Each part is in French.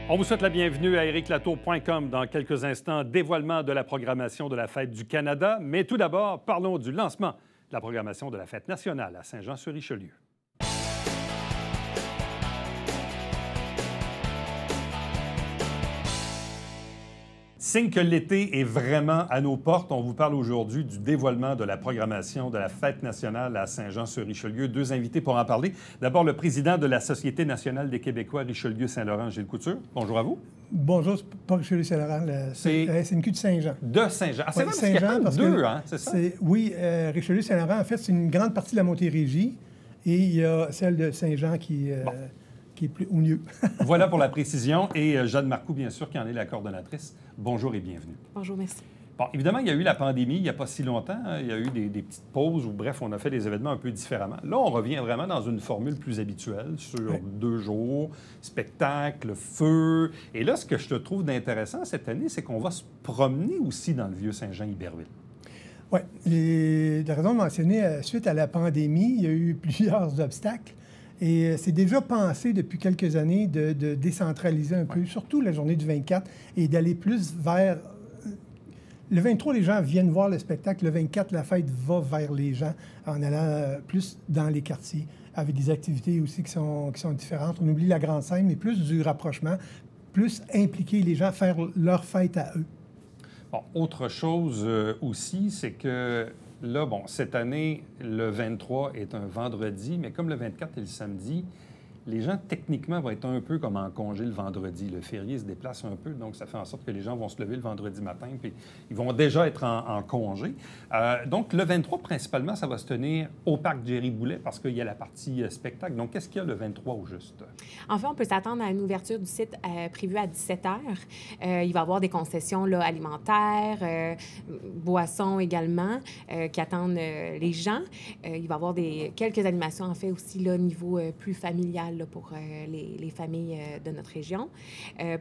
On vous souhaite la bienvenue à ericlatour.com. Dans quelques instants, dévoilement de la programmation de la Fête du Canada. Mais tout d'abord, parlons du lancement de la programmation de la Fête nationale à Saint-Jean-sur-Richelieu. Signe que l'été est vraiment à nos portes, on vous parle aujourd'hui du dévoilement de la programmation de la Fête nationale à Saint-Jean-sur-Richelieu. Deux invités pour en parler. D'abord, le président de la Société nationale des Québécois, Richelieu-Saint-Laurent, Gilles Couture. Bonjour à vous. Bonjour, c'est pas Richelieu-Saint-Laurent, c'est une SNQ de Saint-Jean. De Saint-Jean. Ah, c'est ouais, vrai, Saint-Jean parce qu'il y a deux, hein, c'est ça? Oui, Richelieu-Saint-Laurent, en fait, c'est une grande partie de la Montérégie et il y a celle de Saint-Jean qui est plus au mieux. Voilà pour la précision. Et Jeanne Marcoux, bien sûr, qui en est la coordonnatrice. Bonjour et bienvenue. Bonjour, merci. Bon, évidemment, il y a eu la pandémie il n'y a pas si longtemps. Il y a eu des petites pauses où, bref, on a fait des événements un peu différemment. Là, on revient vraiment dans une formule plus habituelle sur 2 jours, spectacle, feu. Et là, ce que je te trouve d'intéressant cette année, c'est qu'on va se promener aussi dans le vieux Saint-Jean-Iberville. Oui. Tu as raison de mentionner, suite à la pandémie, il y a eu plusieurs obstacles. Et c'est déjà pensé depuis quelques années de décentraliser un peu, surtout la journée du 24, et d'aller plus vers... Le 23, les gens viennent voir le spectacle. Le 24, la fête va vers les gens en allant plus dans les quartiers, avec des activités aussi qui sont différentes. On oublie la grande scène, mais plus du rapprochement, plus impliquer les gens, faire leur fête à eux. Bon, autre chose aussi, c'est que là, bon, cette année, le 23 est un vendredi, mais comme le 24 est le samedi, les gens, techniquement, vont être un peu comme en congé le vendredi. Le férié se déplace un peu, donc ça fait en sorte que les gens vont se lever le vendredi matin, puis ils vont déjà être en congé. Donc, le 23, principalement, ça va se tenir au parc Jerry-Boulet parce qu'il y a la partie spectacle. Donc, qu'est-ce qu'il y a le 23 au juste? En fait, on peut s'attendre à une ouverture du site prévue à 17 h. Il va y avoir des concessions là, alimentaires, boissons également, qui attendent les gens. Il va y avoir quelques animations, en fait, aussi là, au niveau plus familial là, pour les familles de notre région.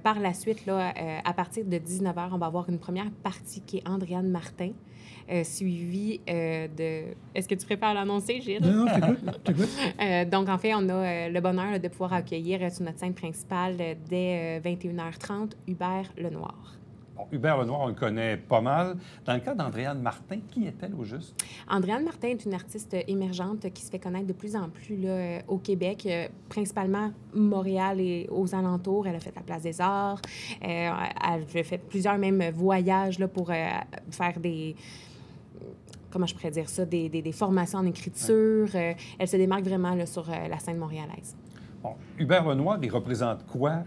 Par la suite, là, à partir de 19 h, on va avoir une première partie qui est Andréane Martin, suivie de... Est-ce que tu préfères l'annoncer, Gilles? Non, t'écoute. Donc, en fait, on a le bonheur là, de pouvoir accueillir sur notre scène principale dès 21h30 Hubert Lenoir. Bon, Hubert Lenoir, on le connaît pas mal. Dans le cas d'Andréane Martin, qui est-elle au juste? Andréane Martin est une artiste émergente qui se fait connaître de plus en plus là, au Québec, principalement Montréal et aux alentours. Elle a fait la Place des Arts. Elle a fait plusieurs même voyages là, pour faire des... Comment je pourrais dire ça? Des formations en écriture. Elle se démarque vraiment là, sur la scène montréalaise. Bon, Hubert Lenoir, il représente quoi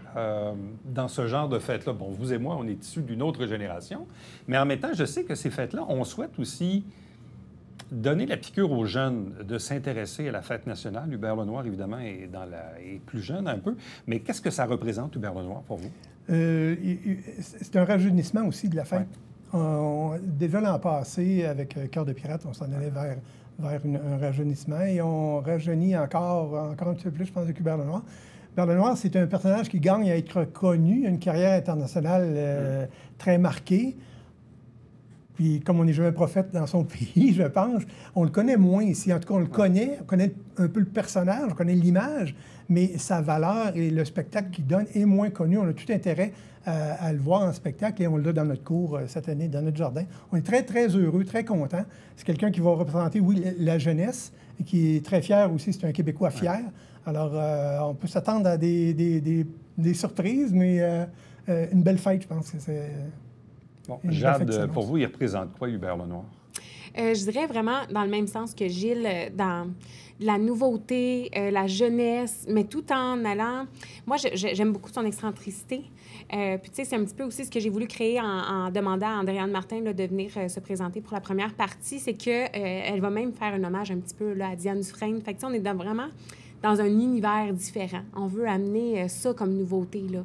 dans ce genre de fête-là? Bon, vous et moi, on est issus d'une autre génération, mais en même temps, je sais que ces fêtes-là, on souhaite aussi donner la piqûre aux jeunes de s'intéresser à la fête nationale. Hubert Lenoir, évidemment, est plus jeune un peu, mais qu'est-ce que ça représente, Hubert Lenoir, pour vous? C'est un rajeunissement aussi de la fête. Ouais. Déjà l'an passé, avec Cœur de pirate, on s'en allait vers un rajeunissement et on rajeunit encore un petit peu plus, je pense, avec Hubert Lenoir. Hubert Lenoir, c'est un personnage qui gagne à être connu, une carrière internationale très marquée. Puis, comme on n'est jamais prophète dans son pays, je pense, on le connaît moins ici. En tout cas, on connaît un peu le personnage, on connaît l'image, mais sa valeur et le spectacle qu'il donne est moins connu. On a tout intérêt à le voir en spectacle et on l'a dans notre cours cette année, dans notre jardin. On est très, très heureux, très content. C'est quelqu'un qui va représenter, oui, la jeunesse et qui est très fier aussi. C'est un Québécois fier. Alors, on peut s'attendre à des surprises, mais une belle fête, je pense que c'est... Bon, Jade, pour vous, il représente quoi, Hubert Lenoir? Je dirais vraiment dans le même sens que Gilles, dans la nouveauté, la jeunesse, mais tout en allant... Moi, j'aime beaucoup son excentricité. Puis, tu sais, c'est un petit peu aussi ce que j'ai voulu créer en demandant à Andréane Martin là, de venir se présenter pour la première partie, c'est qu'elle va même faire un hommage un petit peu là, à Diane Dufresne. Fait que, tu sais, on est vraiment dans un univers différent. On veut amener ça comme nouveauté, là.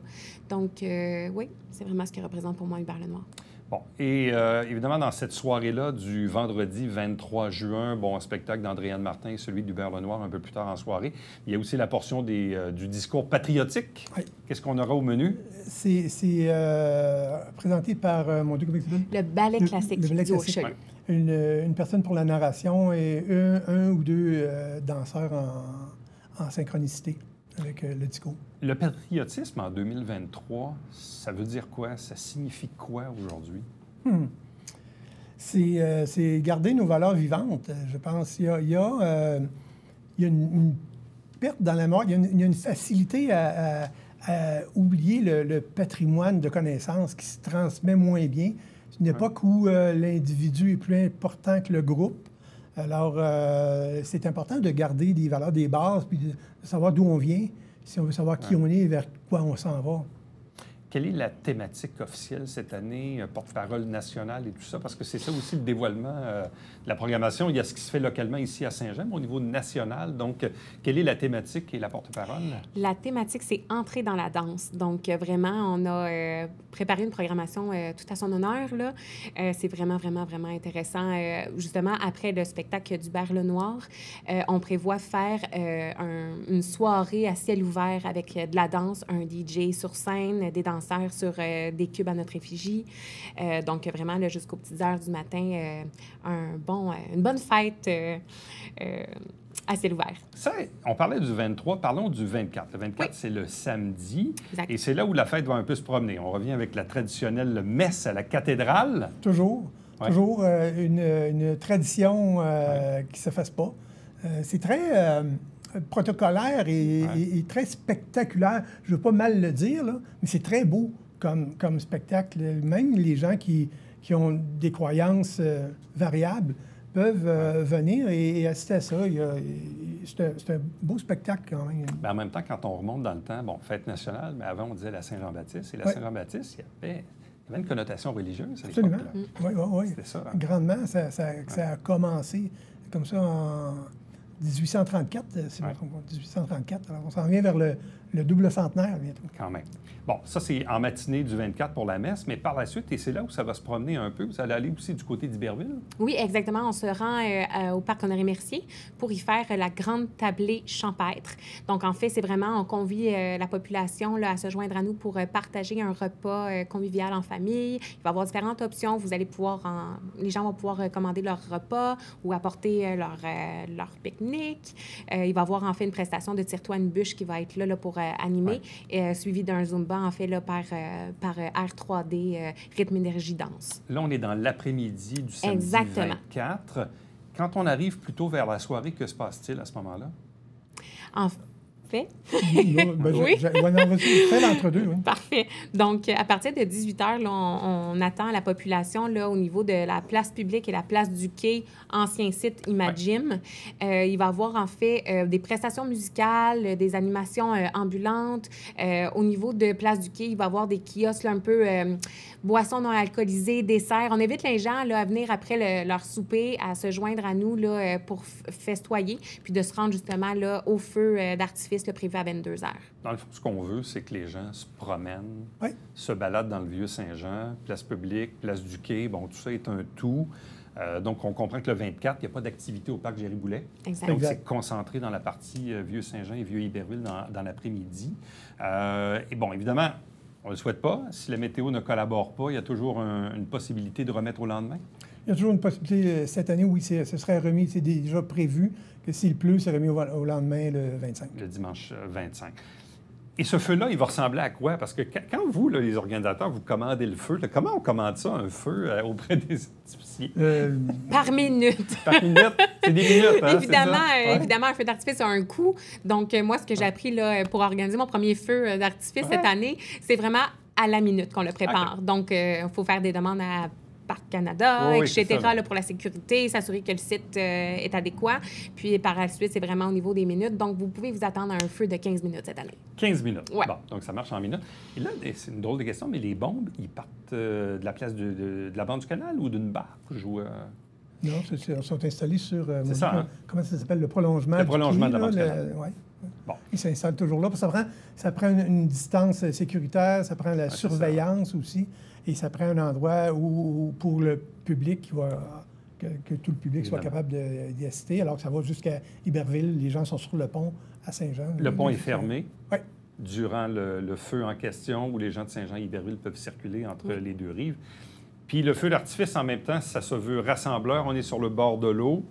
Donc, oui, c'est vraiment ce que représente pour moi Hubert Lenoir. Bon, et évidemment, dans cette soirée-là du vendredi 23 juin, bon, un spectacle d'Andréane Martin et celui d'Hubert Lenoir un peu plus tard en soirée. Il y a aussi la portion du discours patriotique. Oui. Qu'est-ce qu'on aura au menu? C'est présenté par, mon Dieu, comment il s'appelle? Le ballet classique. Le ballet classique. Ouais. Une personne pour la narration et un ou deux danseurs en synchronicité. avec le discours. Le patriotisme en 2023, ça veut dire quoi? Ça signifie quoi aujourd'hui? C'est garder nos valeurs vivantes, je pense. Il y a une perte dans la mort, il y a une facilité à oublier le patrimoine de connaissances qui se transmet moins bien. C'est une époque où l'individu est plus important que le groupe. Alors, c'est important de garder des valeurs, des bases, puis de savoir d'où on vient, si on veut savoir qui on est et vers quoi on s'en va. Quelle est la thématique officielle cette année, porte-parole nationale et tout ça? Parce que c'est ça aussi le dévoilement de la programmation. Il y a ce qui se fait localement ici à Saint-Jean, mais au niveau national. Donc, quelle est la thématique et la porte-parole? La thématique, c'est entrer dans la danse. Donc, vraiment, on a préparé une programmation tout à son honneur, là. C'est vraiment, vraiment, vraiment intéressant. Justement, après le spectacle d'Hubert Lenoir, on prévoit faire une soirée à ciel ouvert avec de la danse, un DJ sur scène, des danseurs sur des cubes à notre effigie. Donc, vraiment, là, jusqu'aux petites heures du matin, une bonne fête à ciel ouvert. Ça, on parlait du 23, parlons du 24. Le 24, Oui. c'est le samedi. Exact. Et c'est là où la fête va un peu se promener. On revient avec la traditionnelle messe à la cathédrale. Toujours. Ouais. Toujours une tradition qui ne s'efface pas. C'est très protocolaire et très spectaculaire. Je ne veux pas mal le dire, là, mais c'est très beau comme spectacle. Même les gens qui ont des croyances variables peuvent venir et assister à ça. C'est un beau spectacle quand même. Mais en même temps, quand on remonte dans le temps, bon, fête nationale, mais avant, on disait la Saint-Jean-Baptiste. Et la Saint-Jean-Baptiste, il y avait une connotation religieuse à Absolument. l'époque. Oui. C'était ça. Hein? Grandement, ça a commencé comme ça en 1834, si je me trompe pas. 1834. Alors, on s'en vient vers le double centenaire bientôt. Quand même. Bon, ça, c'est en matinée du 24 pour la messe, mais par la suite, et c'est là où ça va se promener un peu, vous allez aller aussi du côté d'Iberville? Oui, exactement. On se rend au Parc Honoré-Mercier pour y faire la grande tablée champêtre. Donc, en fait, c'est vraiment, on convie la population là, à se joindre à nous pour partager un repas convivial en famille. Il va y avoir différentes options. Vous allez pouvoir, les gens vont pouvoir commander leur repas ou apporter leur pique-nique. Il va y avoir, en fait, une prestation de Tire-toi une bûche qui va être là pour animer, suivi d'un Zumba, en fait, là, par R3D, rythme, énergie, danse. Là, on est dans l'après-midi du samedi Exactement. 24. Quand on arrive plutôt vers la soirée, que se passe-t-il à ce moment-là? En fait, Oui. Fais l'entre-deux, oui. Parfait. Donc, à partir de 18 h, là, on attend la population là, au niveau de la place publique et la place du quai, ancien site Imagim. Il va y avoir, en fait, des prestations musicales, des animations ambulantes. Au niveau de place du quai, il va y avoir des kiosques là, un peu boissons non alcoolisées, desserts. On invite les gens là, à venir après leur souper, à se joindre à nous là, pour festoyer, puis de se rendre justement là, au feu d'artifice là, prévu à 22 h. Dans le fond, ce qu'on veut, c'est que les gens se promènent, se baladent dans le Vieux-Saint-Jean, place publique, place du quai. Bon, tout ça est un tout. Donc, on comprend que le 24, il n'y a pas d'activité au parc Géry-Boulet. Exact. Donc, c'est concentré dans la partie Vieux-Saint-Jean et Vieux-Iberville dans l'après-midi. Et bon, évidemment, on ne le souhaite pas. Si la météo ne collabore pas, il y a toujours une possibilité de remettre au lendemain? Il y a toujours une possibilité. Cette année, oui, ce serait remis. C'est déjà prévu que s'il pleut, c'est remis au lendemain, le 25. Le dimanche 25. Et ce feu-là, il va ressembler à quoi? Parce que quand vous, là, les organisateurs, vous commandez le feu, là, comment on commande ça, un feu, auprès des artificiers? Par minute. Par minute? C'est des minutes, hein? Évidemment, évidemment, un feu d'artifice a un coût. Donc, moi, ce que j'ai appris là, pour organiser mon premier feu d'artifice cette année, c'est vraiment à la minute qu'on le prépare. Okay. Donc, il faut faire des demandes à Parc Canada, etc., là, pour la sécurité, s'assurer que le site est adéquat. Puis, par la suite, c'est vraiment au niveau des minutes. Donc, vous pouvez vous attendre à un feu de 15 minutes cette année. 15 minutes. Ouais. Bon, donc ça marche en minutes. Et là, c'est une drôle de question, mais les bombes, ils partent de la place de la bande du canal ou d'une barge? Ou, Non, ils sont installés sur... c'est ça, hein? Comment ça s'appelle? Le prolongement du quai, de la bande du canal. Ouais. Bon. Ils s'installent toujours là. Parce que ça prend une distance sécuritaire, ça prend la surveillance aussi. Et ça prend un endroit où pour le public, que tout le public soit capable d'y assister, alors que ça va jusqu'à Iberville. Les gens sont sur le pont à Saint-Jean. Le pont est fermé ouais. durant le feu en question, où les gens de Saint-Jean et Iberville peuvent circuler entre les deux rives. Puis le feu d'artifice, en même temps, ça se veut rassembleur. On est sur le bord de l'eau.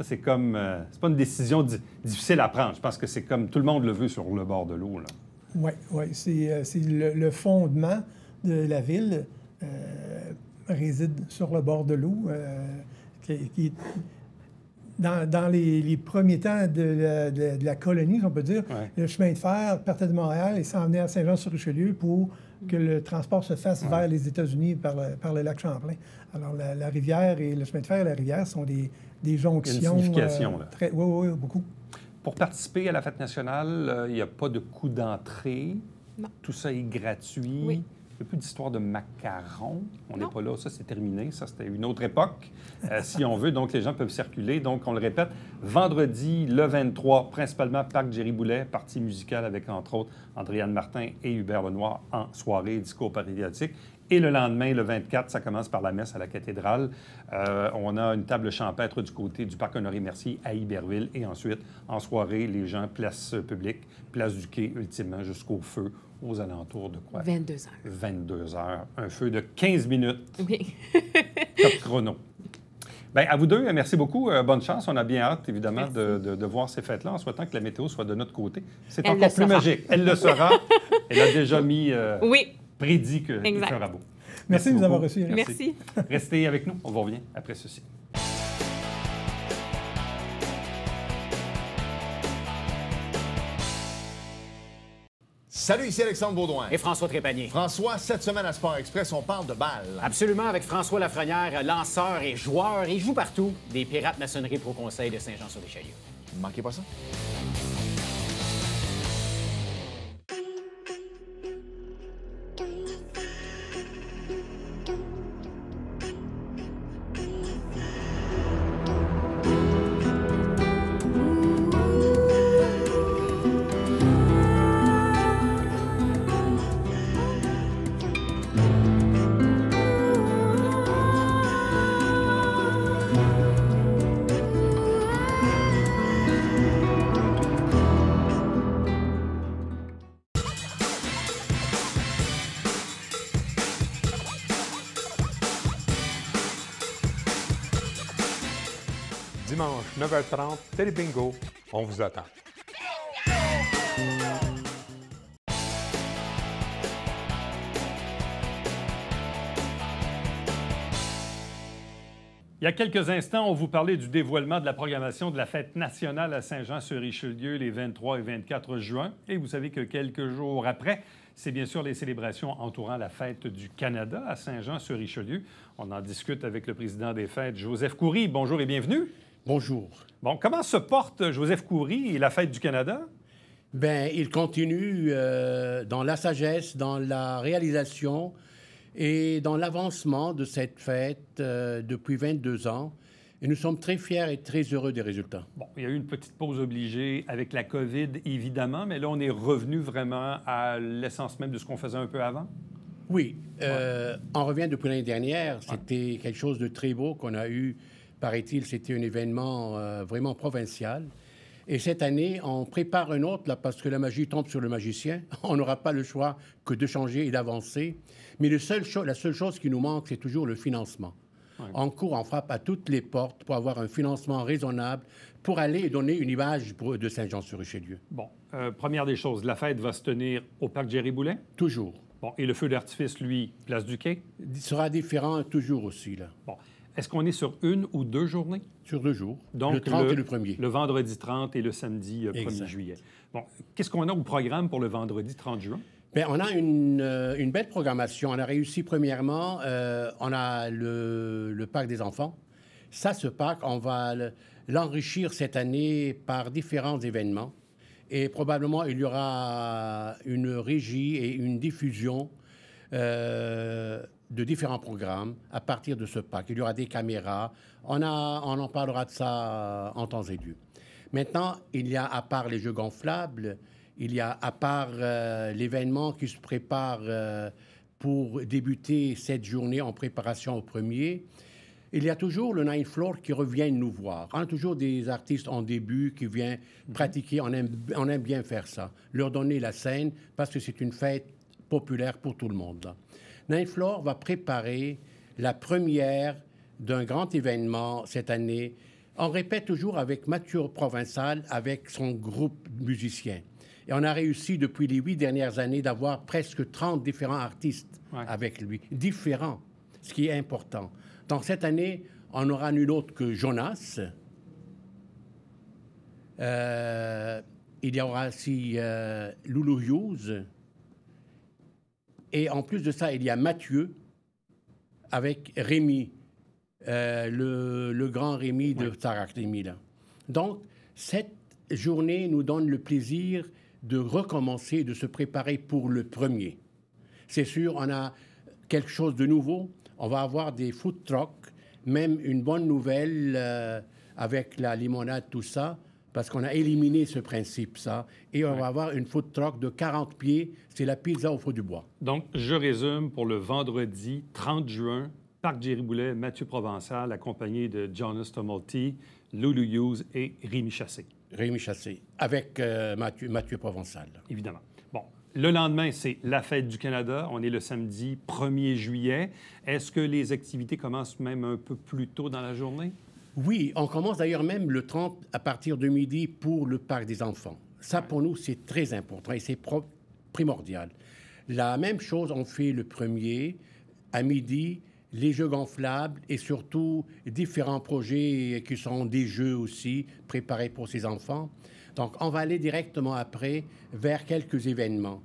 Ça, c'est comme... c'est pas une décision difficile à prendre. Je pense que c'est comme tout le monde le veut sur le bord de l'eau, là. Oui, oui. C'est le fondement de la ville réside sur le bord de l'eau, qui dans les premiers temps de la colonie, on peut dire, le chemin de fer partait de Montréal et s'en venait à Saint-Jean-sur-Richelieu pour que le transport se fasse vers les États-Unis par le lac Champlain. Alors, la rivière et le chemin de fer et la rivière sont des jonctions. Il y a une signification, là. Oui, beaucoup. Pour participer à la fête nationale, il n'y a pas de coût d'entrée. Non. Tout ça est gratuit. Oui. Il n'y a plus d'histoire de macarons. On n'est pas là. Ça, c'est terminé. Ça, c'était une autre époque, si on veut. Donc, les gens peuvent circuler. Donc, on le répète, vendredi, le 23, principalement Parc Jerry-Boulet, partie musicale avec, entre autres, Andréane Martin et Hubert Lenoir en soirée discours patriotique. Et le lendemain, le 24, ça commence par la messe à la cathédrale. On a une table champêtre du côté du Parc Honoré-Mercier à Iberville. Et ensuite, en soirée, les gens, place publique, place du quai, ultimement, jusqu'au feu, aux alentours de quoi? 22 heures. 22 heures. Un feu de 15 minutes. Oui. Top chrono. Bien, à vous deux, merci beaucoup. Bonne chance. On a bien hâte, évidemment, de voir ces fêtes-là en souhaitant que la météo soit de notre côté. C'est Elle encore le plus sera. magique. Elle le sera. Elle a déjà mis... Oui. prédit qu'il Exact. fera beau. Merci de nous beaucoup. avoir reçus. Merci. Restez avec nous. On vous revient après ceci. Salut, ici Alexandre Baudouin. Et François Trépanier. François, cette semaine à Sport Express, on parle de balles. Absolument, avec François Lafrenière, lanceur et joueur. Il joue partout des Pirates Maçonnerie Pro Conseil de Saint-Jean-sur-Richelieu. Ne manquez pas ça. Dimanche, 9h30, Télé Bingo, on vous attend. Il y a quelques instants, on vous parlait du dévoilement de la programmation de la fête nationale à Saint-Jean-sur-Richelieu les 23 et 24 juin. Et vous savez que quelques jours après, c'est bien sûr les célébrations entourant la fête du Canada à Saint-Jean-sur-Richelieu. On en discute avec le président des fêtes, Joseph Coury. Bonjour et bienvenue. Bonjour. Bon, comment se porte Joseph Coury et la fête du Canada? Bien, il continue dans la sagesse, dans la réalisation et dans l'avancement de cette fête depuis 22 ans. Et nous sommes très fiers et très heureux des résultats. Bon, il y a eu une petite pause obligée avec la COVID, évidemment, mais là, on est revenu vraiment à l'essence même de ce qu'on faisait un peu avant? Oui. On revient depuis l'année dernière. C'était quelque chose de très beau qu'on a eu, paraît-il. C'était un événement vraiment provincial. Et cette année, on prépare un autre, là, parce que la magie tombe sur le magicien. On n'aura pas le choix que de changer et d'avancer. Mais la seule chose qui nous manque, c'est toujours le financement. Ouais. On court, on frappe à toutes les portes pour avoir un financement raisonnable pour aller donner une image de Saint-Jean-sur-Richelieu. Bon, première des choses, la fête va se tenir au Parc Jerry-Boulet? Toujours. Bon, et le feu d'artifice, lui, place du Quai? Il sera différent toujours aussi, là. Bon. Est-ce qu'on est sur une ou deux journées? Sur 2 jours. Donc, le 30 et le 1er. Le vendredi 30 et le samedi 1er juillet. Bon, qu'est-ce qu'on a au programme pour le vendredi 30 juin? Bien, on a une belle programmation. On a réussi, premièrement, on a le Parc des enfants. Ça, ce parc, on va l'enrichir cette année par différents événements. Et probablement, il y aura une régie et une diffusion de différents programmes à partir de ce parc. Il y aura des caméras. On en parlera de ça en temps et lieu. Maintenant, il y a, à part les jeux gonflables, il y a, à part l'événement qui se prépare pour débuter cette journée en préparation au 1er, il y a toujours le Ninth Floor qui revient nous voir. On a toujours des artistes en début qui viennent pratiquer. On aime bien faire ça. Leur donner la scène parce que c'est une fête populaire pour tout le monde. Là. Ninth Floor va préparer la première d'un grand événement cette année. On répète toujours avec Mathieu Provençal, avec son groupe musicien. Et on a réussi depuis les 8 dernières années d'avoir presque 30 différents artistes avec lui, différents, ce qui est important. Donc cette année, on aura nul autre que Jonas. Il y aura aussi Loulou Hughes. Et en plus de ça, il y a Mathieu avec Rémi, le grand Rémi de Star Academy. Là. Donc, cette journée nous donne le plaisir de recommencer, de se préparer pour le premier. C'est sûr, on a quelque chose de nouveau. On va avoir des food trucks, même une bonne nouvelle avec la limonade, tout ça, parce qu'on a éliminé ce principe, ça. Et on va avoir une food truck de 40 pieds. C'est la pizza au feu du bois. Donc, je résume pour le vendredi 30 juin, Parc Jerry-Boulet, Mathieu Provençal, accompagné de Jonas Tumulty, Loulou Hughes et Rémi Chassé. Rémi Chassé, avec Mathieu Provençal. Évidemment. Bon, le lendemain, c'est la Fête du Canada. On est le samedi 1er juillet. Est-ce que les activités commencent même un peu plus tôt dans la journée? Oui, on commence d'ailleurs même le 30 à partir de midi pour le Parc des enfants. Ça, pour nous, c'est très important et c'est primordial. La même chose, on fait le 1er à midi, les jeux gonflables et surtout différents projets qui sont des jeux aussi préparés pour ces enfants. Donc, on va aller directement après vers quelques événements.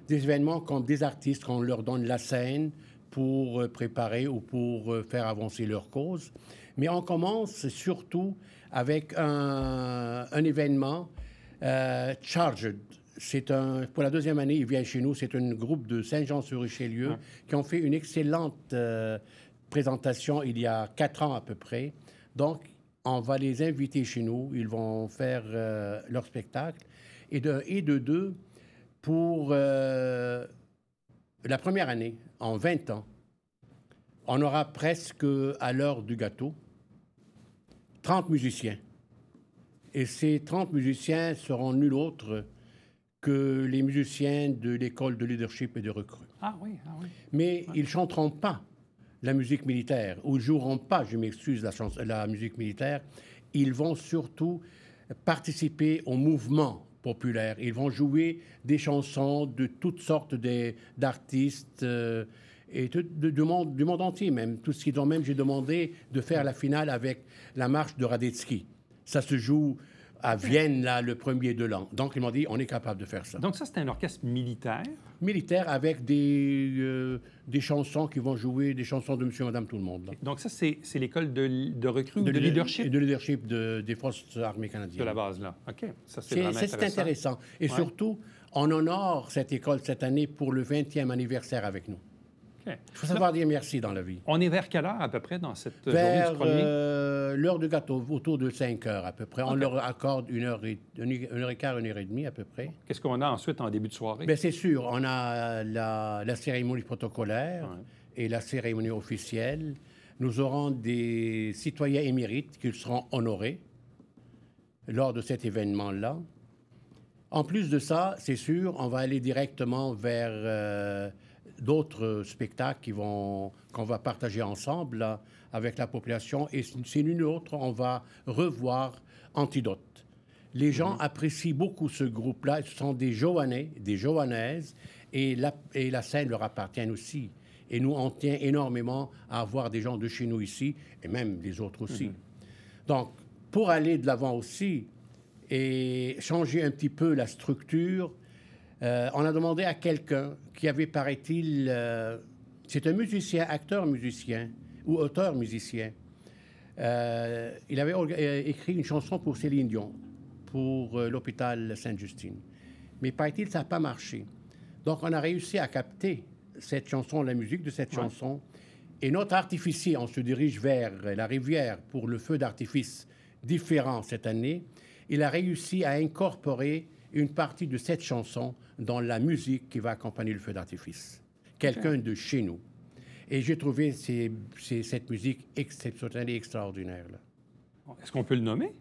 Des événements comme des artistes, qu'on leur donne la scène pour préparer ou pour faire avancer leur cause. Mais on commence surtout avec un événement Charged. Pour la deuxième année, il vient chez nous. C'est un groupe de Saint-Jean-sur-Richelieu qui ont fait une excellente présentation il y a 4 ans à peu près. Donc, on va les inviter chez nous. Ils vont faire leur spectacle. Et de deux, pour la première année, en 20 ans, on aura presque à l'heure du gâteau 30 musiciens. Et ces 30 musiciens seront nul autre que les musiciens de l'école de leadership et de recrues. Ah oui. Mais ils ne chanteront pas la musique militaire, ou ne joueront pas, je m'excuse, la musique militaire. Ils vont surtout participer au mouvement populaire. Ils vont jouer des chansons de toutes sortes d'artistes et du monde entier même. Tout ce qu'ils ont même, j'ai demandé de faire la finale avec la marche de Radetzky. Ça se joue à Vienne, là, le 1er de l'an. Donc, ils m'ont dit, on est capable de faire ça. Donc, ça, c'est un orchestre militaire? Militaire avec des chansons qui vont jouer, des chansons de Monsieur et Madame Tout-le-Monde. Là. Donc, ça, c'est l'école de recrues, de leadership? De leadership des Forces armées canadiennes. De la base, là. OK. Ça, c'est vraiment intéressant. C'est intéressant. Et surtout, on honore cette école cette année pour le 20e anniversaire avec nous. Il faut savoir dire merci dans la vie. On est vers quelle heure à peu près dans cette journée du premier? L'heure du gâteau, autour de 5 heures à peu près. On leur accorde 1 heure et quart, 1 heure et demie à peu près. Qu'est-ce qu'on a ensuite en début de soirée? Bien, c'est sûr, on a la cérémonie protocolaire et la cérémonie officielle. Nous aurons des citoyens émérites qui seront honorés lors de cet événement-là. En plus de ça, c'est sûr, on va aller directement vers d'autres spectacles qu'on va partager ensemble là, avec la population. Et c'est nul autre, on va revoir Antidote. Les gens apprécient beaucoup ce groupe-là. Ce sont des Joannais, des Joannaises, et la scène leur appartient aussi. Et nous, on tient énormément à avoir des gens de chez nous ici, et même des autres aussi. Donc, pour aller de l'avant aussi, et changer un petit peu la structure, on a demandé à quelqu'un qui avait, paraît-il, c'est un musicien, acteur-musicien ou auteur-musicien. Il avait écrit une chanson pour Céline Dion, pour l'hôpital Sainte-Justine. Mais, paraît-il, ça n'a pas marché. Donc, on a réussi à capter cette chanson, la musique de cette chanson. Et notre artificier, on se dirige vers la rivière pour le feu d'artifice différent cette année. Il a réussi à incorporer une partie de cette chanson dans la musique qui va accompagner le feu d'artifice. Quelqu'un de chez nous. Et j'ai trouvé cette musique exceptionnelle et extraordinaire. Là. Est-ce qu'on peut le nommer?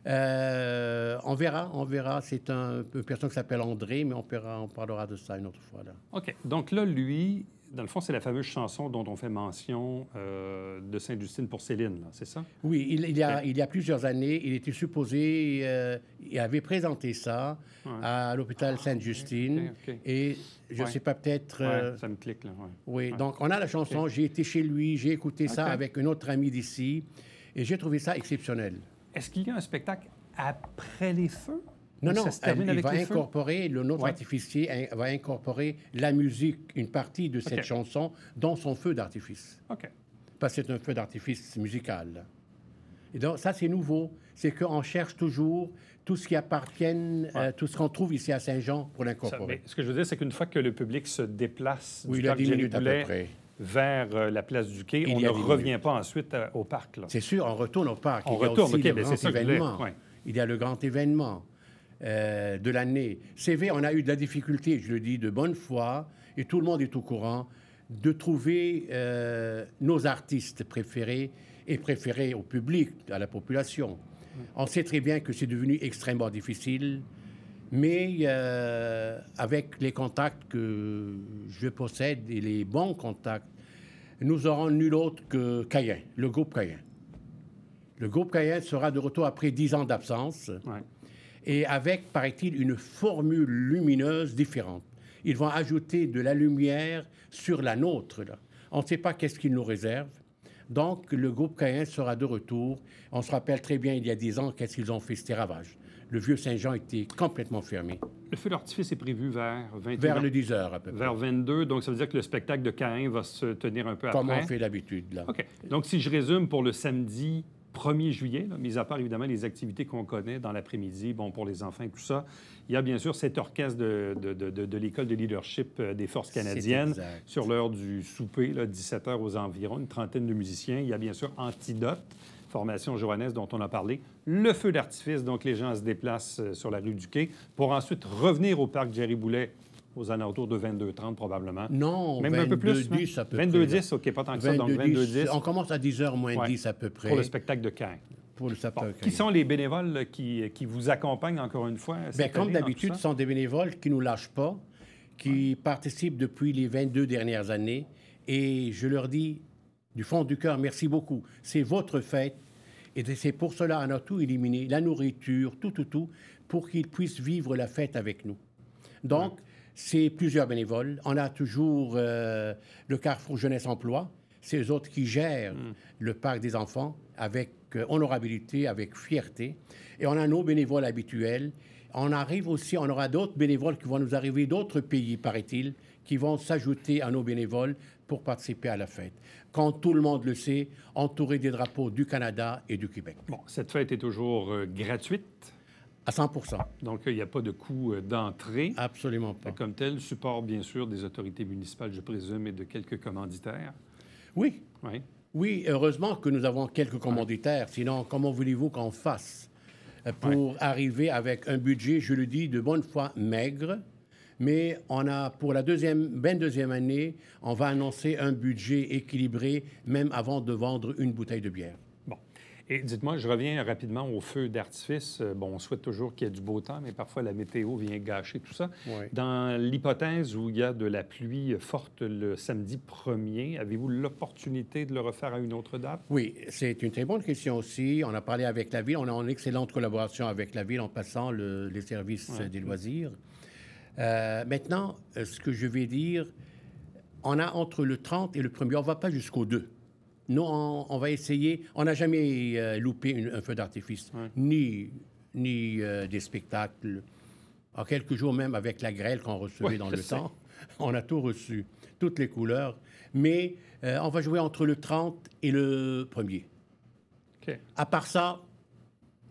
On verra. C'est une personne qui s'appelle André, mais on parlera de ça une autre fois. Là. OK. Donc là, lui, dans le fond, c'est la fameuse chanson dont on fait mention de Sainte-Justine pour Céline, là, c'est ça? Oui, il y a plusieurs années, il était supposé, il avait présenté ça à l'hôpital Sainte-Justine. OK. Et je ne sais pas, peut-être... ça me clique, là. Ouais. Oui, donc on a la chanson, j'ai été chez lui, j'ai écouté ça avec un autre ami d'ici, et j'ai trouvé ça exceptionnel. Est-ce qu'il y a un spectacle après les feux? Non, Ça se termine il avec va les feux? incorporer, le nôtre artificier va incorporer la musique, une partie de cette OK. chanson, dans son feu d'artifice. OK. Parce que c'est un feu d'artifice musical. Et donc, ça, c'est nouveau. C'est qu'on cherche toujours tout ce qui appartient, tout ce qu'on trouve ici à Saint-Jean pour l'incorporer. Ce que je veux dire, c'est qu'une fois que le public se déplace Oui, du il y a parc 10 Jerry minutes à peu Boulet près. vers la place du Quai, Il on y ne a 10 revient minutes. pas ensuite au parc, là. C'est sûr, on retourne au parc. On Il y a retourne, aussi OK, le mais grand c'est ça que je voulais, événement. ouais. Il y a le grand événement de l'année. CV, on a eu de la difficulté, je le dis de bonne foi, et tout le monde est au courant, de trouver nos artistes préférés et préférés au public, à la population. On sait très bien que c'est devenu extrêmement difficile, mais avec les contacts que je possède et les bons contacts, nous aurons nul autre que Caïn, le groupe Caïn. Le groupe Caïn sera de retour après 10 ans d'absence et avec, paraît-il, une formule lumineuse différente. Ils vont ajouter de la lumière sur la nôtre. Là. On ne sait pas qu'est-ce qu'ils nous réservent. Donc, le groupe Caïn sera de retour. On se rappelle très bien, il y a 10 ans, qu'est-ce qu'ils ont fait, c'était ravage. Le vieux Saint-Jean était complètement fermé. Le feu d'artifice est prévu vers 21 Vers le 10 heures, à peu près. Vers 22, donc ça veut dire que le spectacle de Caïn va se tenir un peu Comme après. on fait d'habitude, là. OK. Donc, si je résume pour le samedi 1er juillet, là, mis à part évidemment les activités qu'on connaît dans l'après-midi, bon, pour les enfants et tout ça, il y a bien sûr cet orchestre de l'École de leadership des Forces canadiennes sur l'heure du souper, là, 17 h aux environs, une trentaine de musiciens. Il y a bien sûr Antidote, formation johannaise dont on a parlé, le feu d'artifice, donc les gens se déplacent sur la rue du Quai pour ensuite revenir au parc Jerry Boulet aux alentours de 22h30 probablement. Non, même un peu plus. 22h10 à peu près. 22h10, OK, pas tant que ça, donc 22h10. On commence à 10h moins 10 à peu près. Pour le spectacle de Caïn. Pour le spectacle. Qui sont les bénévoles là, qui vous accompagnent encore une fois? Bien, comme d'habitude, ce sont des bénévoles qui ne nous lâchent pas, qui participent depuis les 22 dernières années. Et je leur dis, du fond du cœur, merci beaucoup. C'est votre fête. Et c'est pour cela qu'on a tout éliminé, la nourriture, tout, pour qu'ils puissent vivre la fête avec nous. Donc, c'est plusieurs bénévoles. On a toujours le Carrefour Jeunesse Emploi. C'est eux autres qui gèrent le parc des enfants avec honorabilité, avec fierté. Et on a nos bénévoles habituels. On arrive aussi, on aura d'autres bénévoles qui vont nous arriver d'autres pays, paraît-il, qui vont s'ajouter à nos bénévoles pour participer à la fête. Quand tout le monde le sait, entouré des drapeaux du Canada et du Québec. Bon, cette fête est toujours gratuite. À 100%. Donc, il n'y a pas de coût d'entrée. Absolument pas. Comme tel, support, bien sûr, des autorités municipales, je présume, et de quelques commanditaires. Oui. Oui. Oui, heureusement que nous avons quelques commanditaires. Sinon, comment voulez-vous qu'on fasse pour arriver avec un budget, je le dis, de bonne foi maigre? Mais on a, pour la 22e année, on va annoncer un budget équilibré, même avant de vendre une bouteille de bière. Bon. Et dites-moi, je reviens rapidement au feu d'artifice. Bon, on souhaite toujours qu'il y ait du beau temps, mais parfois la météo vient gâcher tout ça. Oui. Dans l'hypothèse où il y a de la pluie forte le samedi 1er, avez-vous l'opportunité de le refaire à une autre date? Oui, c'est une très bonne question aussi. On a parlé avec la Ville. On a une excellente collaboration avec la Ville en passant les services des loisirs. Maintenant, ce que je vais dire, on a entre le 30 et le 1er, on ne va pas jusqu'au 2. Nous, on va essayer, on n'a jamais loupé un feu d'artifice, ni des spectacles. En quelques jours même, avec la grêle qu'on recevait dans le temps, on a tout reçu, toutes les couleurs. Mais on va jouer entre le 30 et le 1er. OK. À part ça,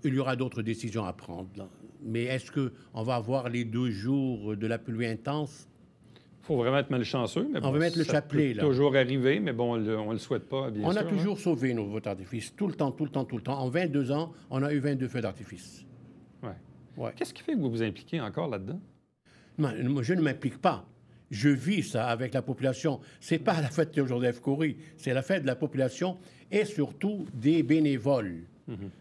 il y aura d'autres décisions à prendre, là. Mais est-ce qu'on va avoir les 2 jours de la pluie intense? Il faut vraiment être malchanceux. Mais On va mettre le chapelet, là. Toujours arriver, mais bon, on ne le souhaite pas, bien sûr. On a toujours sauvé nos feux d'artifice, tout le temps. En 22 ans, on a eu 22 feux d'artifice. Oui. Ouais. Qu'est-ce qui fait que vous vous impliquez encore là-dedans? Moi, je ne m'implique pas. Je vis ça avec la population. C'est pas la fête de Joseph Coury, c'est la fête de la population et surtout des bénévoles.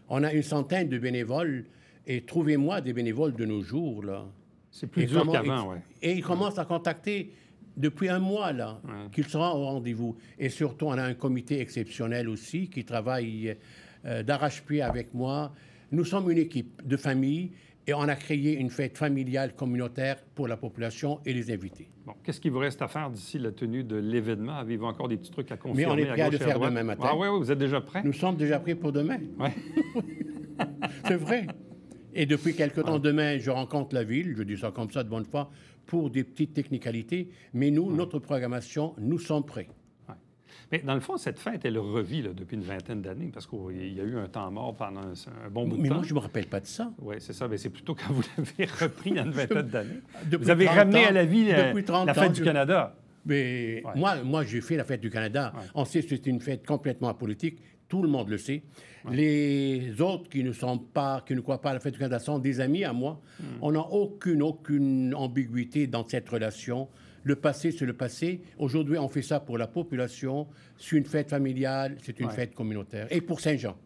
On a une centaine de bénévoles. Et trouvez-moi des bénévoles de nos jours, là. C'est plus dur qu'avant, oui. Et ils commencent à contacter depuis un mois, là, qu'ils seront au rendez-vous. Et surtout, on a un comité exceptionnel aussi qui travaille d'arrache-pied avec moi. Nous sommes une équipe de famille et on a créé une fête familiale communautaire pour la population et les invités. Bon, qu'est-ce qu'il vous reste à faire d'ici la tenue de l'événement? Avez-vous encore des petits trucs à confirmer? Mais on est prêt à le faire droite? demain matin. Ah oui, vous êtes déjà prêts? Nous sommes déjà prêts pour demain. Oui. C'est vrai. Et depuis quelque temps, demain, je rencontre la ville, je dis ça comme ça de bonne foi, pour des petites technicalités. Mais nous, notre programmation, nous sommes prêts. Ouais. Mais dans le fond, cette fête, elle revit là, depuis une vingtaine d'années, parce qu'il y a eu un temps mort pendant un bon bout de temps. Mais moi, je ne me rappelle pas de ça. Oui, c'est ça. Mais c'est plutôt quand vous l'avez repris il y a une vingtaine d'années. Depuis Vous avez 30 ramené ans, à la vie depuis 30 la fête ans, du Canada. Mais moi j'ai fait la fête du Canada. On sait que c'est une fête complètement apolitique. Tout le monde le sait. Les autres qui ne croient pas à la fête du Canada sont des amis à moi. On n'a aucune ambiguïté dans cette relation. Le passé, c'est le passé. Aujourd'hui, on fait ça pour la population. C'est une fête familiale, c'est une fête communautaire. Et pour Saint-Jean.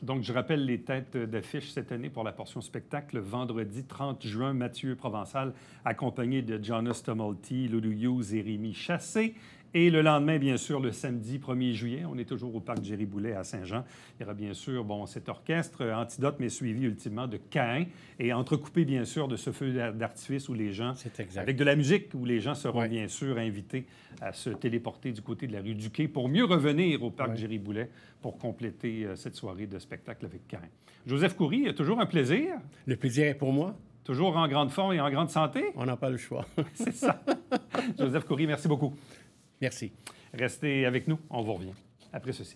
Donc, je rappelle les têtes d'affiche cette année pour la portion spectacle. Le vendredi 30 juin, Mathieu Provençal, accompagné de Jonas Tumulty, Loulou Hughes et Rémi Chassé. Et le lendemain, bien sûr, le samedi 1er juillet, on est toujours au parc Géry-Boulet à Saint-Jean. Il y aura bien sûr cet orchestre Antidote, mais suivi ultimement de Caïn et entrecoupé, bien sûr, de ce feu d'artifice où les gens, avec de la musique, où les gens seront bien sûr invités à se téléporter du côté de la rue du Quai pour mieux revenir au parc Géry-Boulet pour compléter cette soirée de spectacle avec Caïn. Joseph Coury, toujours un plaisir. Le plaisir est pour moi. Toujours en grande forme et en grande santé. On n'a pas le choix. C'est ça. Joseph Coury, merci beaucoup. Merci. Restez avec nous, on vous revient après ceci.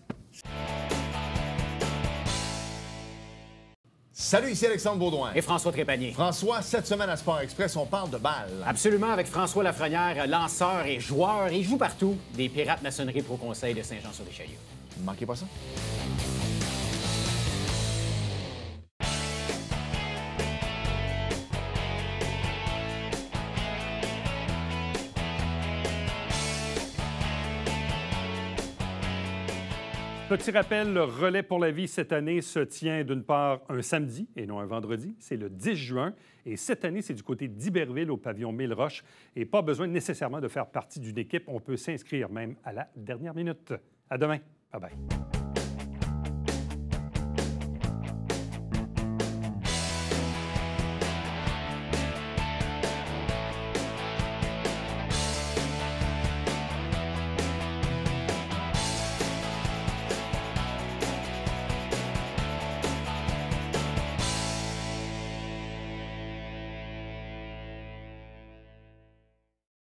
Salut, ici Alexandre Baudouin. Et François Trépanier. François, cette semaine à Sport Express, on parle de balle. Absolument, avec François Lafrenière, lanceur et joueur. Il joue partout des Pirates Maçonnerie Pro Conseil de Saint-Jean-sur-Richelieu. Ne manquez pas ça. Petit rappel, le relais pour la vie cette année se tient d'une part un samedi et non un vendredi. C'est le 10 juin. Et cette année, c'est du côté d'Iberville au pavillon Mille-Roches. Et pas besoin nécessairement de faire partie d'une équipe. On peut s'inscrire même à la dernière minute. À demain. Bye-bye.